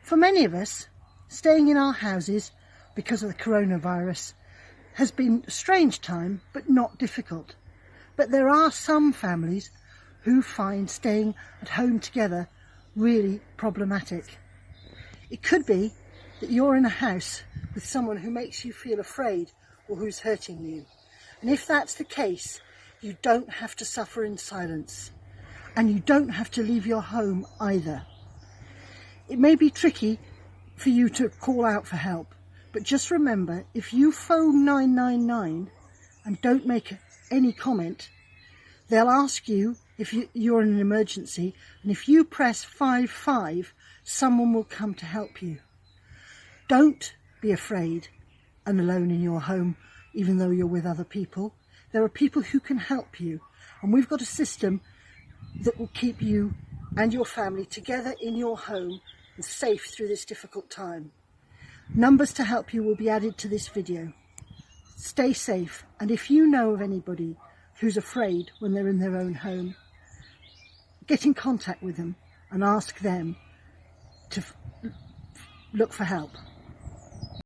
For many of us, staying in our houses because of the coronavirus has been a strange time, but not difficult. But there are some families who find staying at home together really problematic. It could be that you're in a house with someone who makes you feel afraid or who's hurting you. And if that's the case, you don't have to suffer in silence, and you don't have to leave your home either. It may be tricky for you to call out for help, but just remember, if you phone 999 and don't make any comment, they'll ask you if you're in an emergency, and if you press 55, someone will come to help you. Don't be afraid and alone in your home, even though you're with other people. There are people who can help you, and we've got a system that will keep you and your family together in your home and safe through this difficult time. Numbers to help you will be added to this video. Stay safe, and if you know of anybody who's afraid when they're in their own home, get in contact with them and ask them to look for help.